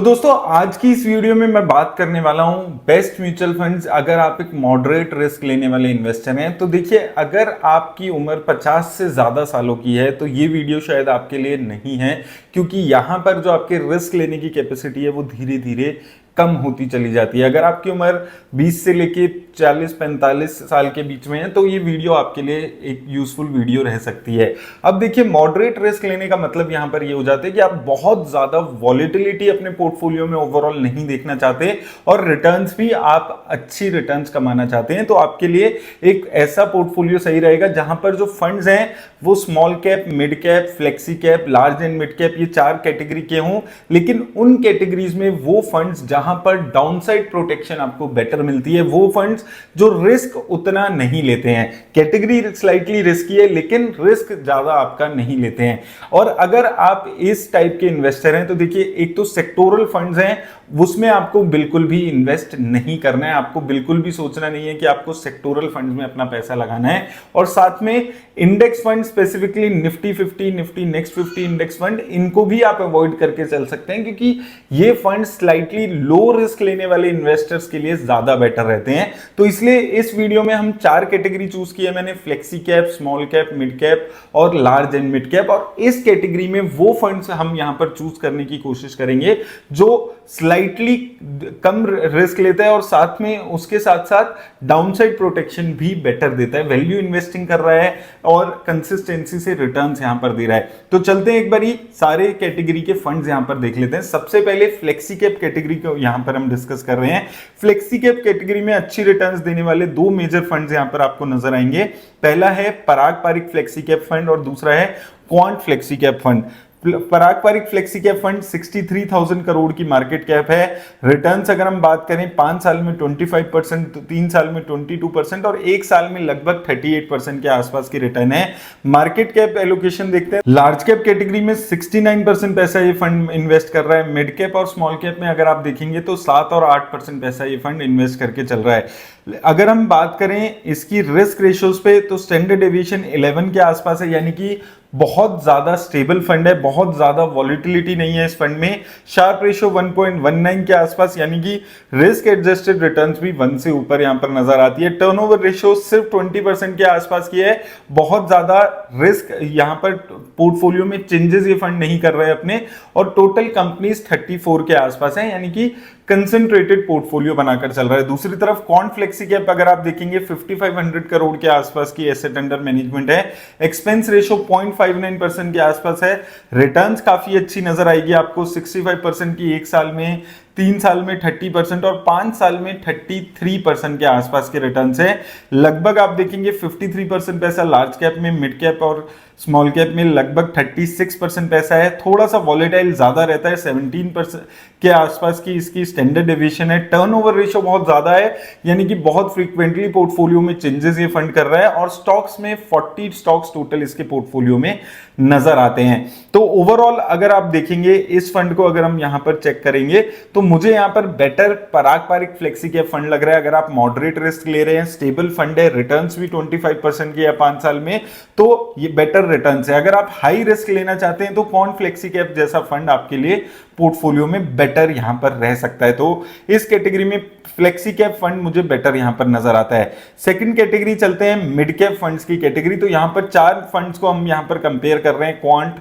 तो दोस्तों आज की इस वीडियो में मैं बात करने वाला हूं बेस्ट म्यूचुअल फंड्स अगर आप एक मॉडरेट रिस्क लेने वाले इन्वेस्टर हैं। तो देखिए, अगर आपकी उम्र 50 से ज़्यादा सालों की है तो ये वीडियो शायद आपके लिए नहीं है, क्योंकि यहाँ पर जो आपके रिस्क लेने की कैपेसिटी है वो धीरे धीरे कम होती चली जाती है। अगर आपकी उम्र 20 से लेके 40-45 साल के बीच में है तो ये वीडियो आपके लिए एक यूजफुल वीडियो रह सकती है। अब देखिए, मॉडरेट रिस्क लेने का मतलब यहाँ पर ये हो जाता है कि आप बहुत ज्यादा वॉलेटिलिटी अपने पोर्टफोलियो में ओवरऑल नहीं देखना चाहते और रिटर्न्स भी आप अच्छी रिटर्न्स कमाना चाहते हैं। तो आपके लिए एक ऐसा पोर्टफोलियो सही रहेगा जहां पर जो फंड्स हैं वो small cap, mid cap, flexi cap, large and mid cap, ये 4 कैटेगरी के हों, लेकिन उन कैटेगरीज में वो फंड्स जहां पर डाउनसाइड प्रोटेक्शन आपको बेटर मिलती है, वो फंड्स जो रिस्क उतना नहीं लेते हैं। कैटेगरी स्लाइटली रिस्की है लेकिन रिस्क ज्यादा आपका नहीं लेते हैं। और अगर आप इस टाइप के इन्वेस्टर हैं तो देखिए, एक तो सेक्टोरल फंड्स हैं, उसमें आपको बिल्कुल भी इन्वेस्ट नहीं करना है। आपको बिल्कुल भी सोचना नहीं है कि आपको सेक्टोरल फंड्स में अपना पैसा लगाना है। और साथ में index fund, specifically Nifty 50, Nifty next 50 index fund, इनको भी आप अवॉइड करके चल सकते हैं, क्योंकि ये फंड स्लाइटली लो रिस्क लेने वाले इन्वेस्टर्स के लिए ज्यादा बेटर रहते हैं। तो इसलिए इस वीडियो में हम 4 कैटेगरी चूज किए मैंने, flexi cap, small cap, mid cap और लार्ज एंड मिड कैप। और इस कैटेगरी में वो फंड्स हम यहां पर चूज करने की कोशिश करेंगे जो स्लाइटली कम रिस्क लेता है और साथ में उसके साथ साथ डाउनसाइड प्रोटेक्शन भी बेटर देता है, वैल्यू इन्वेस्टिंग कर रहा है और कंसिस्टेंसी से रिटर्न्स यहां पर दे रहा है। तो चलते हैं एक बारी सारे कैटेगरी के फंड्स यहां पर देख लेते हैं। सबसे पहले फ्लेक्सी कैप कैटेगरी को यहां पर हम डिस्कस कर रहे हैं। फ्लेक्सी कैप कैटेगरी में अच्छी रिटर्न्स देने वाले 2 मेजर फंड्स यहां पर आपको नजर आएंगे। पहला है Parag Parikh flexi cap fund और दूसरा है quant flexi cap fund. Parag Parikh flexi cap fund 63,000 crore की मार्केट कैप है। रिटर्न्स अगर हम बात करें 5 साल में 25%, 3 साल में 22% और 1 साल में लगभग 38% के आसपास की रिटर्न है। मार्केट कैप एलोकेशन देखते हैं, लार्ज कैप कैटेगरी में 69% पैसा ये फंड इन्वेस्ट कर रहा है। मिड कैप और स्मॉल कैप में अगर आप देखेंगे तो 7 और 8% पैसा ये फंड इन्वेस्ट करके चल रहा है। अगर हम बात करें इसकी रिस्क रेशियोज पे तो स्टैंडर्ड डेविएशन 11 के आसपास है, यानी कि बहुत ज्यादा स्टेबल फंड है, बहुत ज्यादा वॉलिटिलिटी नहीं है इस फंड में। शार्प रेशियो 1.19 के आसपास, यानी कि रिस्क एडजस्टेड रिटर्न्स भी 1 से ऊपर यहां पर नजर आती है। टर्नओवर रेशियो सिर्फ 20% के आसपास की है, बहुत ज्यादा रिस्क यहां पर पोर्टफोलियो में चेंजेस ये फंड नहीं कर रहे हैं अपने। और टोटल कंपनीज 34 के आसपास है, यानी कि कंसंट्रेटेड पोर्टफोलियो बनाकर चल रहा है। दूसरी तरफ क्वांट फ्लेक्सी कैप अगर आप देखेंगे 5500 करोड़ के आसपास की एसेट अंडर मैनेजमेंट है। एक्सपेंस रेशियो 0.59% के आसपास है। रिटर्न्स काफी अच्छी नजर आएगी आपको, 65% की 1 साल में, 3 साल में 30% और 5 साल में 33% के आसपास के रिटर्न्स है। लगभग आप देखेंगे 53% पैसा लार्ज कैप में, मिड कैप और स्मॉल कैप में लगभग 36% पैसा है। थोड़ा सा वॉलेटाइल ज्यादा रहता है, 17% के आसपास की इसकी स्टैंडर्ड डेविएशन है। टर्नओवर रेशियो बहुत ज्यादा है, यानी कि बहुत फ्रीक्वेंटली पोर्टफोलियो में चेंजेस ये फंड कर रहा है। और स्टॉक्स में 40 स्टॉक्स टोटल इसके पोर्टफोलियो में नजर आते हैं। तो ओवरऑल अगर आप देखेंगे इस फंड को, अगर हम यहां पर चेक करेंगे तो मुझे यहां पर बेटर पराग पारिक फ्लेक्सी कैप फंड लग रहा है। अगर आप मॉडरेट रिस्क ले रहे हैं, स्टेबल फंड है, रिटर्न्स भी 25% के या 5 साल में, तो ये बेटर रिटर्न्स है। अगर आप हाई रिस्क लेना चाहते हैं तो क्वांट फ्लेक्सी कैप जैसा फंड आपके लिए पोर्टफोलियो में बेटर यहां पर रह सकता है। तो इस कैटेगरी में फ्लेक्सी कैप फंड मुझे बेटर यहां पर नजर आता है। सेकंड कैटेगरी चलते हैं मिड कैप फंड्स की कैटेगरी। तो यहां पर 4 फंड्स को हम यहां पर कंपेयर कर रहे हैं, Quant,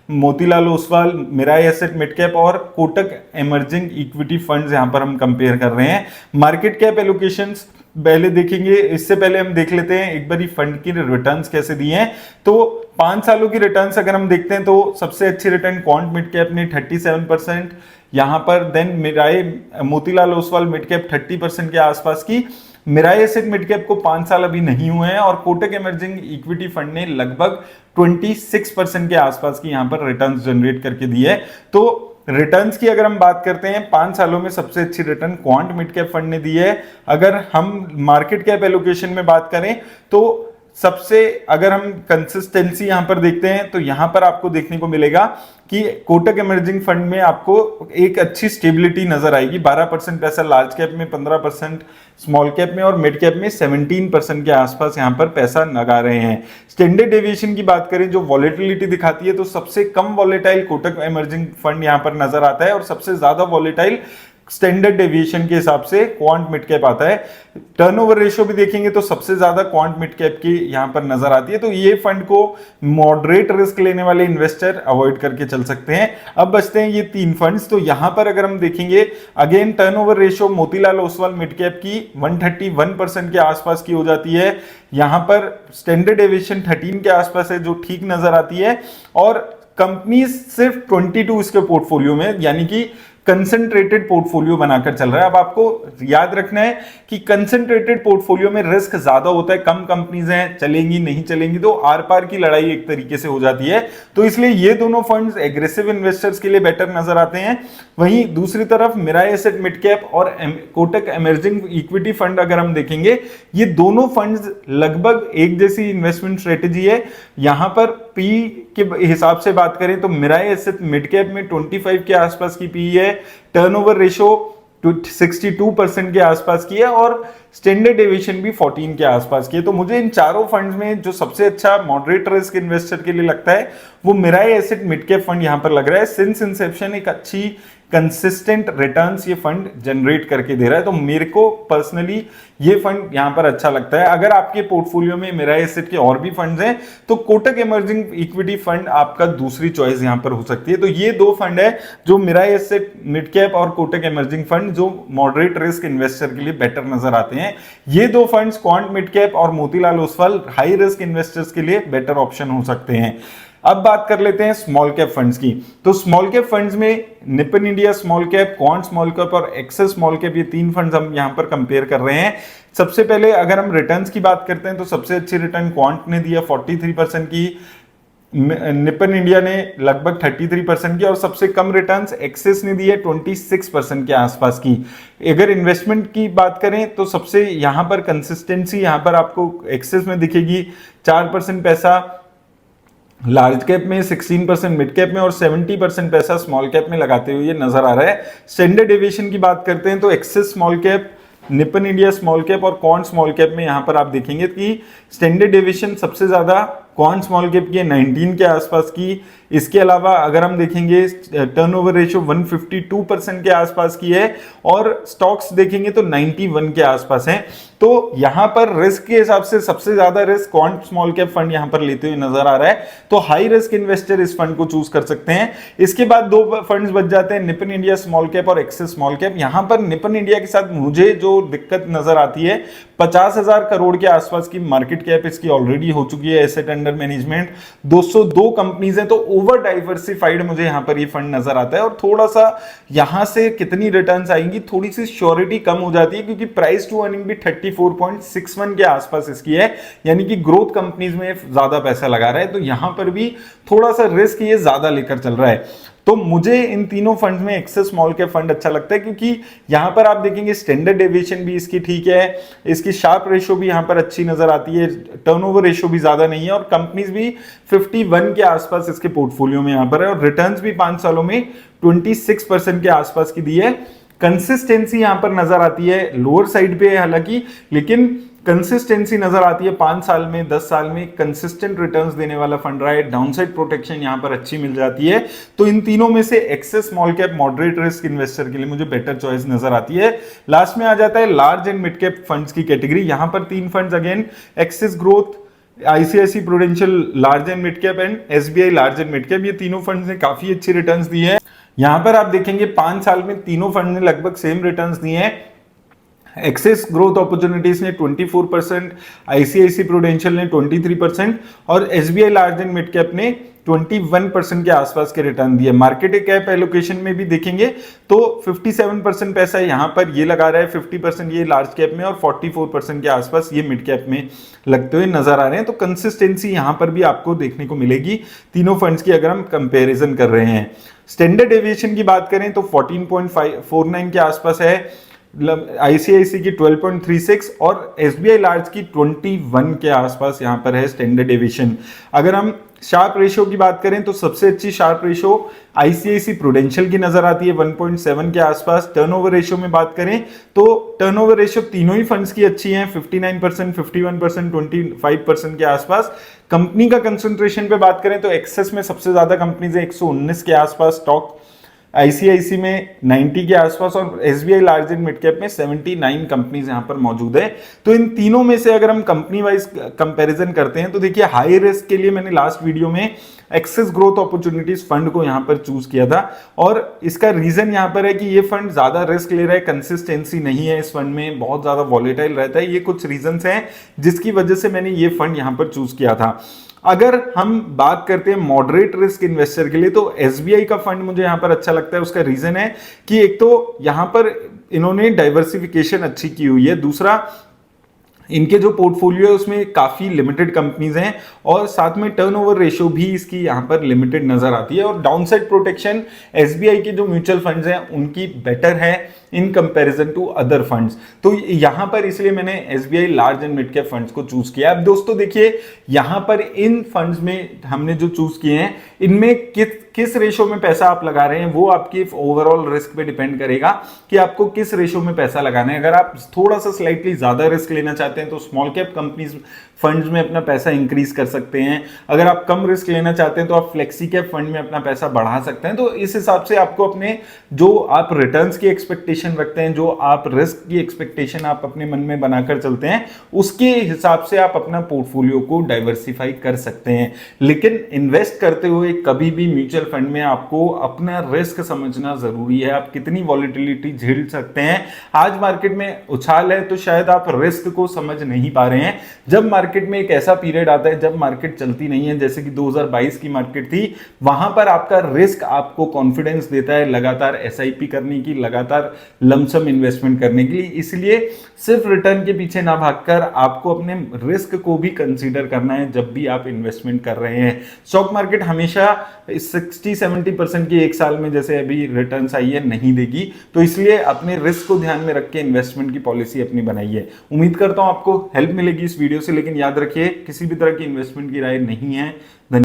Motilal Oswal, Mirae asset mid cap और कोटक इमर्जिंग इक्विटी फंड्स यहां पर हम कंपेयर कर रहे हैं। मार्केट कैप एलोकेशंस पहले देखेंगे, इससे पहले हम देख लेते हैं एक बारी फंड की रिटर्न्स कैसे दिए हैं। तो 5 सालों की रिटर्न्स अगर हम देखते हैं तो सबसे अच्छी रिटर्न क्वांट मिड कैप ने 37%, यहां पर then Mirae Motilal Oswal mid cap 30% के आसपास की। मिराई एसेट मिड कैप को 5 साल अभी नहीं हुए हैं और कोटक इमर्जिंग इक्विटी फंड ने लगभग 26% के आसपास की यहां पर रिटर्न्स जनरेट करके दी है। तो रिटर्न्स की अगर हम बात करते हैं, 5 सालों में सबसे अच्छी return quant mid cap fund ने दी है। अगर हम मार्केट कैप एलोकेशन में बात करें तो सबसे अगर हम कंसिस्टेंसी यहां पर देखते हैं तो यहां पर आपको देखने को मिलेगा कि कोटक इमर्जिंग फंड में आपको एक अच्छी स्टेबिलिटी नजर आएगी। 12% पैसा लार्ज कैप में, 15% स्मॉल कैप में और मिड कैप में 17% के आसपास यहां पर पैसा लगा रहे हैं। स्टैंडर्ड डेविएशन की बात करें जो वॉलेटिलिटी दिखाती है तो सबसे कम वॉलेटाइल कोटक इमर्जिंग फंड यहां पर नजर आता है और सबसे ज्यादा वॉलेटाइल स्टैंडर्ड डेविएशन के हिसाब से क्वांट मिड कैप आता है। टर्नओवर रेशियो भी देखेंगे तो सबसे ज्यादा क्वांट मिड कैप की यहां पर नजर आती है। तो ये फंड को मॉडरेट रिस्क लेने वाले इन्वेस्टर अवॉइड करके चल सकते हैं। अब बचते हैं ये 3 फंड्स। तो यहां पर अगर हम देखेंगे again turnover ratio Motilal Oswal mid cap की 131% के आसपास की हो जाती है। यहां पर स्टैंडर्ड डेविएशन 13 के आसपास है जो ठीक नजर आती है और कंपनी सिर्फ 22 इसके पोर्टफोलियो में, यानी कि कंसंट्रेटेड पोर्टफोलियो बनाकर चल रहा है। अब आपको याद रखना है कि कंसंट्रेटेड पोर्टफोलियो में रिस्क ज्यादा होता है, कम कंपनीज हैं, चलेंगी नहीं चलेंगी, तो आर पार की लड़ाई एक तरीके से हो जाती है। तो इसलिए ये दोनों फंड्स एग्रेसिव इन्वेस्टर्स के लिए बेटर नजर आते हैं। वहीं दूसरी तरफ मिराई एसेट मिड कैप और कोटक इमर्जिंग इक्विटी फंड अगर हम देखेंगे, ये दोनों फंड्स लगभग एक जैसी इन्वेस्टमेंट स्ट्रेटेजी है। यहां पर पी के हिसाब से बात करें तो मिराई एसेट मिड कैप में 25 के आसपास की पी है, टर्नओवर रेशियो 62% के आसपास की है और स्टैंडर्ड डेविएशन भी 14 के आसपास की है। तो मुझे इन चारों फंड्स में जो सबसे अच्छा मॉडरेट रिस्क इन्वेस्टर के लिए लगता है वो Mirae asset mid cap fund यहां पर लग रहा है। सिंस इंसेप्शन एक अच्छी कंसिस्टेंट रिटर्न्स ये फंड जनरेट करके दे रहा है, तो मेरे को पर्सनली ये फंड यहां पर अच्छा लगता है। अगर आपके पोर्टफोलियो में मिराई एसेट के और भी फंड्स हैं तो कोटक इमर्जिंग इक्विटी फंड आपका दूसरी चॉइस यहां पर हो सकती है। तो ये 2 फंड है जो मिराई एसेट मिड कैप और कोटक इमर्जिंग फंड जो मॉडरेट रिस्क इन्वेस्टर के लिए बेटर नजर आते हैं। ये 2 फंड्स क्वांट मिड कैप और Motilal Oswal high risk investors के लिए बेटर ऑप्शन हो सकते हैं। अब बात कर लेते हैं स्मॉल कैप फंड्स की। तो स्मॉल कैप फंड्स में Nippon India small cap, quant small cap और एक्सेस स्मॉल कैप, ये 3 फंड्स हम यहां पर कंपेयर कर रहे हैं। सबसे पहले अगर हम रिटर्न्स की बात करते हैं तो सबसे अच्छी रिटर्न क्वांट ने दिया 43% की, निपन इंडिया ने लगभग 33% की और सबसे कम रिटर्न्स एक्सेस ने दी है 26% के आसपास की। अगर इन्वेस्टमेंट की बात करें तो सबसे यहां पर कंसिस्टेंसी यहां पर आपको एक्सेस में दिखेगी, 4% पैसा लार्ज कैप में, 16% मिड कैप में और 70% पैसा स्मॉल कैप में लगाते हुए ये नजर आ रहा है। स्टैंडर्ड डेविएशन की बात करते हैं तो Axis small cap, Nippon India small cap और क्वांट स्मॉल कैप में यहां पर आप देखेंगे कि स्टैंडर्ड डेविएशन सबसे ज्यादा क्वांट स्मॉल कैप की 19 के आसपास की। इसके अलावा अगर हम देखेंगे टर्नओवर रेशियो 152% के आसपास की है और स्टॉक्स देखेंगे तो 91 के आसपास है। तो यहां पर रिस्क के हिसाब से सबसे ज्यादा risk quant small cap fund यहां पर लेते हुए नजर आ रहा है। तो हाई रिस्क इन्वेस्टर इस फंड को चूज कर सकते हैं। इसके बाद 2 फंड्स बच जाते हैं, निपन इंडिया स्मॉल कैप और एक्सेस स्मॉल कैप। यहां पर निपन इंडिया के साथ मुझे जो दिक्कत नजर आती है, 50,000 करोड़ के आसपास की मार्केट कैप इसकी ऑलरेडी हो चुकी है, एसेट अंडर मैनेजमेंट 202 कंपनीज हैं। तो ओवर डाइवर्सिफाइड मुझे यहां पर ये फंड नजर आता है और थोड़ा सा यहां से कितनी रिटर्न्स आएंगी थोड़ी सी श्योरिटी कम हो जाती है क्योंकि प्राइस टू अर्निंग भी 34.61 के आसपास इसकी है, यानी कि ग्रोथ कंपनीज में ज्यादा पैसा लगा रहा है। तो यहां पर भी थोड़ा सा रिस्क ये ज्यादा लेकर चल रहा है। तो मुझे इन तीनों फंड्स में एक्सेस स्मॉल कैप फंड अच्छा लगता है क्योंकि यहां पर आप देखेंगे स्टैंडर्ड डेविएशन भी इसकी ठीक है, इसकी शार्प रेशियो भी यहां पर अच्छी नजर आती है, टर्नओवर रेशियो भी ज्यादा नहीं है और कंपनीज भी 51 के आसपास इसके पोर्टफोलियो में यहां पर है और रिटर्न्स भी 5 सालों में 26% के आसपास की दी है। कंसिस्टेंसी यहां पर नजर आती है, लोअर साइड पे है हालांकि, लेकिन कंसिस्टेंसी नजर आती है। 5 साल में, 10 साल में कंसिस्टेंट रिटर्न्स देने वाला फंड रहा है। डाउनसाइड प्रोटेक्शन यहां पर अच्छी मिल जाती है। तो इन तीनों में से Axis small cap moderate risk investor के लिए मुझे बेटर चॉइस नजर आती है। लास्ट में आ जाता है large and mid cap funds की कैटेगरी। यहां पर 3 funds again, Axis growth, ICICI Prudential large and mid cap and SBI large and mid cap, ये तीनों फंड्स ने काफी अच्छी रिटर्न्स दी है। यहां पर आप देखेंगे 5 साल में तीनों फंड ने लगभग सेम रिटर्न्स दिए हैं। एक्सेस ग्रोथ अपॉर्चुनिटीज ने 24%, आईसीआईसी प्रूडेंशियल ने 23% और SBI large and mid cap ने 21% के आसपास के रिटर्न दिए। मार्केट कैप एलोकेशन में भी देखेंगे तो 57% पैसा यहां पर ये लगा रहा है, 50% ये लार्ज कैप में और 44% के आसपास ये मिड कैप में लगते हुए नजर आ रहे हैं। तो कंसिस्टेंसी यहां पर भी आपको देखने को मिलेगी तीनों फंड्स की अगर हम कंपेरिजन कर रहे हैं। स्टैंडर्ड डेविएशन की बात करें तो 14.49 के आसपास है। आईसीआईसी की 12.36 और एसबीआई लार्ज की 21 के आसपास यहां पर है स्टैंडर्ड डेविएशन। अगर हम शार्प रेशियो की बात करें तो सबसे अच्छी शार्प रेशियो आईसीआईसी प्रूडेंशियल की नजर आती है 1.7 के आसपास। टर्नओवर रेशियो में बात करें तो टर्नओवर रेशियो तीनों ही फंड्स की अच्छी है, 59%, 51%, 25% के आसपास। कंपनी का कंसंट्रेशन पे बात करें तो एक्सेस में सबसे ज्यादा कंपनीज है, 119 के आसपास स्टॉक, आईसीआईसी में 90 के आसपास और SBI large and mid cap में 79 कंपनीज यहां पर मौजूद है। तो इन तीनों में से अगर हम कंपनी वाइज कंपैरिजन करते हैं तो देखिए हाई रिस्क के लिए मैंने लास्ट वीडियो में एक्सेस ग्रोथ अपॉर्चुनिटीज फंड को यहां पर चूज किया था और इसका रीजन यहां पर है कि ये फंड ज्यादा रिस्क ले रहा है, कंसिस्टेंसी नहीं है इस फंड में, बहुत ज्यादा वॉलेटाइल रहता है। ये कुछ रीजंस हैं जिसकी वजह से मैंने ये फंड यहां पर चूज किया था। अगर हम बात करते हैं मॉडरेट रिस्क इन्वेस्टर के लिए तो एसबीआई का फंड मुझे यहां पर अच्छा लगता है। उसका रीजन है कि एक तो यहां पर इन्होंने डाइवर्सिफिकेशन अच्छी की हुई है, दूसरा इनके जो पोर्टफोलियो है उसमें काफी लिमिटेड कंपनीज हैं और साथ में टर्नओवर रेशियो भी इसकी यहां पर लिमिटेड नजर आती है और डाउनसाइड प्रोटेक्शन एसबीआई के जो म्यूचुअल फंड्स हैं उनकी बेटर है in comparison to other funds. तो यहां पर इसलिए मैंने SBI large and mid cap funds को चूज किया। अब दोस्तों देखिए यहां पर इन फंड्स में हमने जो चूज किए हैं इनमें किस रेशो में पैसा आप लगा रहे हैं वो आपकी ओवरऑल रिस्क पे डिपेंड करेगा कि आपको किस रेशो में पैसा लगाना है। अगर आप थोड़ा सा स्लाइटली ज्यादा रिस्क लेना चाहते हैं तो स्मॉल कैप कंपनीज फंड्स में अपना पैसा इंक्रीज कर सकते हैं। अगर आप कम रिस्क लेना चाहते हैं तो आप फ्लेक्सी कैप फंड में अपना पैसा बढ़ा सकते हैं। तो इस हिसाब से आपको अपने जो आप रिटर्न्स की एक्सपेक्टेशन रखते हैं, जो आप रिस्क की एक्सपेक्टेशन आप अपने मन में बनाकर चलते हैं, उसके हिसाब से आप अपना पोर्टफोलियो को डाइवर्सिफाई कर सकते हैं। लेकिन इन्वेस्ट करते हुए कभी भी म्यूचुअल फंड में आपको अपना रिस्क समझना जरूरी है। आप कितनी वॉलेटिलिटी झेल सकते हैं। आज मार्केट में उछाल है तो शायद आप रिस्क को समझ नहीं पा रहे हैं। जब मार्केट में एक ऐसा पीरियड आता है जब मार्केट चलती नहीं है, जैसे कि 2022 की मार्केट थी, वहां पर आपका रिस्क आपको कॉन्फिडेंस देता है लगातार एसआईपी करने की, लगातार लमसम इन्वेस्टमेंट करने के लिए। इसलिए सिर्फ रिटर्न के पीछे ना भागकर आपको अपने रिस्क को भी कंसीडर करना है जब भी आप इन्वेस्टमेंट कर रहे हैं। स्टॉक मार्केट हमेशा 60-70% की एक साल में जैसे अभी रिटर्न्स आई है नहीं देगी, तो इसलिए अपने रिस्क को ध्यान में रख के इन्वेस्टमेंट की पॉलिसी अपनी बनाइए। उम्मीद करता हूं आपको हेल्प मिलेगी इस वीडियो से, लेकिन याद रखिए किसी भी तरह की इन्वेस्टमेंट की राय नहीं है।